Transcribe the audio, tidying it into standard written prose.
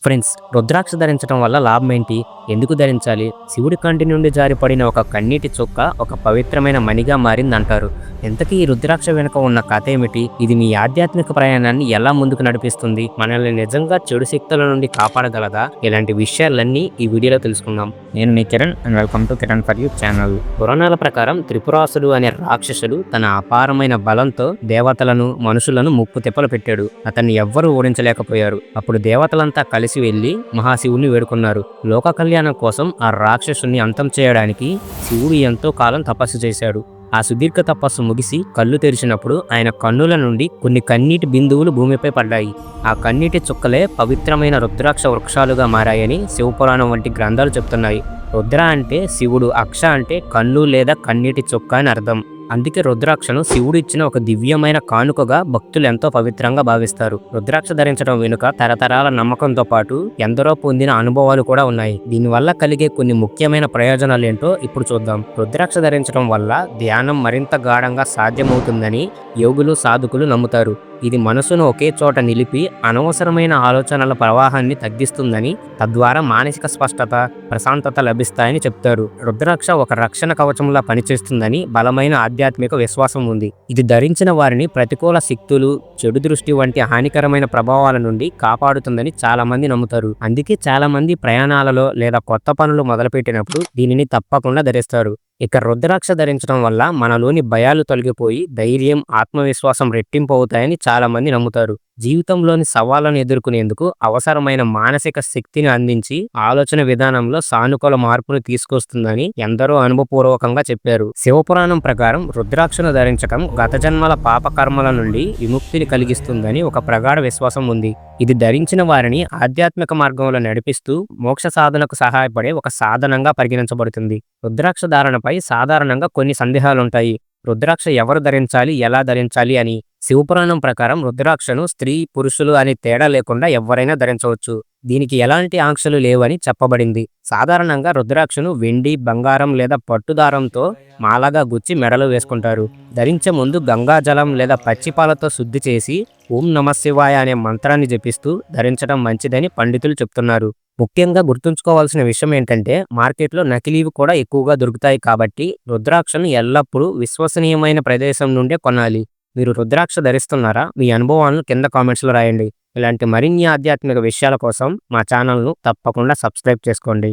Friends, రుద్రాక్ష ధరించడం వల్ల లాభం ఏంటి? ఎందుకు ధరించాలి? శివుడి కంటి నుండి జారిపడిన ఒక కన్నీటి చుక్క ఒక పవిత్రమైన మణిగా మారిందంటారు. ఇంతకీ ఈ రుద్రాక్ష వెనుక ఉన్న కథ ఏమిటి? ఇది మీ ఆధ్యాత్మిక ప్రయాణాన్ని ఎలా ముందుకు నడిపిస్తుంది? మనల్ని నిజంగా చెడు శక్తుల నుండి కాపాడగలదా? ఇలాంటి విషయాలన్నీ ఈ వీడియోలో తెలుసుకుందాం. నేను మీ Kiran and welcome to Kiran for you channel. పురాణాల ప్రకారం త్రిపురాసుడు అనే రాక్షసుడు తన అపారమైన బలంతో దేవతలను, మనుషులను ముప్పు తిప్పలు పెట్టాడు. అతన్ని ఎవ్వరూ ఓడించలేకపోయారు. అప్పుడు దేవతలంతా కలిసి వెళ్లి మహాశివుని వేడుకున్నారు. లోక కళ్యాణం కోసం ఆ రాక్షసుని అంతం చేయడానికి శివుడు ఎంతో కాలం తపస్సు చేశాడు. ఆ సుదీర్ఘ తపస్సు ముగిసి కళ్ళు తెరిచినప్పుడు ఆయన కన్నుల నుండి కొన్ని కన్నీటి బిందువులు భూమిపై పడ్డాయి. ఆ కన్నీటి చుక్కలే పవిత్రమైన రుద్రాక్ష వృక్షాలుగా మారాయని శివపురాణం వంటి గ్రంథాలు చెప్తున్నాయి. రుద్ర అంటే శివుడు, అక్ష అంటే కన్ను లేదా కన్నీటి చుక్క అని అర్థం. అందుకే రుద్రాక్షను శివుడు ఇచ్చిన ఒక దివ్యమైన కానుకగా భక్తులు ఎంతో పవిత్రంగా భావిస్తారు. రుద్రాక్ష ధరించడం వెనుక తరతరాల నమ్మకంతో పాటు ఎందరో పొందిన అనుభవాలు కూడా ఉన్నాయి. దీనివల్ల కలిగే కొన్ని ముఖ్యమైన ప్రయోజనాలు ఏంటో ఇప్పుడు చూద్దాం. రుద్రాక్ష ధరించడం వల్ల ధ్యానం మరింత గాఢంగా సాధ్యమవుతుందని యోగులు, సాధకులు నమ్ముతారు. ఇది మనసును ఒకే చోట నిలిపి అనవసరమైన ఆలోచనల ప్రవాహాన్ని తగ్గిస్తుందని, తద్వారా మానసిక స్పష్టత, ప్రశాంతత లభిస్తాయని చెప్తారు. రుద్రాక్ష ఒక రక్షణ కవచంలా పనిచేస్తుందని బలమైన ఆధ్యాత్మిక విశ్వాసం ఉంది. ఇది ధరించిన వారిని ప్రతికూల శక్తులు, చెడు దృష్టి వంటి హానికరమైన ప్రభావాల నుండి కాపాడుతుందని చాలా మంది నమ్ముతారు. అందుకే చాలా మంది ప్రయాణాలలో లేదా కొత్త పనులు మొదలుపెట్టినప్పుడు దీనిని తప్పకుండా ధరిస్తారు. ఇక రుద్రాక్ష ధరించడం వల్ల మనలోని భయాలు తొలగిపోయి ధైర్యం, ఆత్మవిశ్వాసం రెట్టింపు అవుతాయని చాలా మంది నమ్ముతారు. జీవితంలోని సవాళ్లను ఎదుర్కొనేందుకు అవసరమైన మానసిక శక్తిని అందించి ఆలోచన విధానంలో సానుకూల మార్పును తీసుకొస్తుందని ఎందరో అనుభవపూర్వకంగా చెప్పారు. శివపురాణం ప్రకారం రుద్రాక్షను ధరించడం గత జన్మల పాపకర్మల నుండి విముక్తిని కలిగిస్తుందని ఒక ప్రగాఢ విశ్వాసం ఉంది. ఇది ధరించిన వారిని ఆధ్యాత్మిక మార్గంలో నడిపిస్తూ మోక్ష సాధనకు సహాయపడే ఒక సాధనంగా పరిగణించబడుతుంది. రుద్రాక్ష ధారణపై సాధారణంగా కొన్ని సందేహాలుంటాయి. రుద్రాక్ష ఎవరు ధరించాలి, ఎలా ధరించాలి అని. శివపురాణం ప్రకారం రుద్రాక్షను స్త్రీ, పురుషులు అనే తేడా లేకుండా ఎవరైనా ధరించవచ్చు. దీనికి ఎలాంటి ఆంక్షలు లేవని చెప్పబడింది. సాధారణంగా రుద్రాక్షను వెండి, బంగారం లేదా పట్టుదారంతో మాలగా గుచ్చి మెడలో వేసుకుంటారు. ధరించే ముందు గంగాజలం లేదా పచ్చిపాలతో శుద్ధి చేసి ఓం నమఃశివాయ అనే మంత్రాన్ని జపిస్తూ ధరించడం మంచిదని పండితులు చెప్తున్నారు. ముఖ్యంగా గుర్తుంచుకోవాల్సిన విషయం ఏంటంటే, మార్కెట్లో నకిలీవి కూడా ఎక్కువగా దొరుకుతాయి కాబట్టి రుద్రాక్షను ఎల్లప్పుడూ విశ్వసనీయమైన ప్రదేశం నుండే కొనాలి. మీరు రుద్రాక్ష ధరిస్తున్నారా? మీ అనుభవాలను కింద కామెంట్స్లో రాయండి. ఇలాంటి మరిన్ని ఆధ్యాత్మిక విషయాల కోసం మా ఛానల్ను తప్పకుండా సబ్స్క్రైబ్ చేసుకోండి.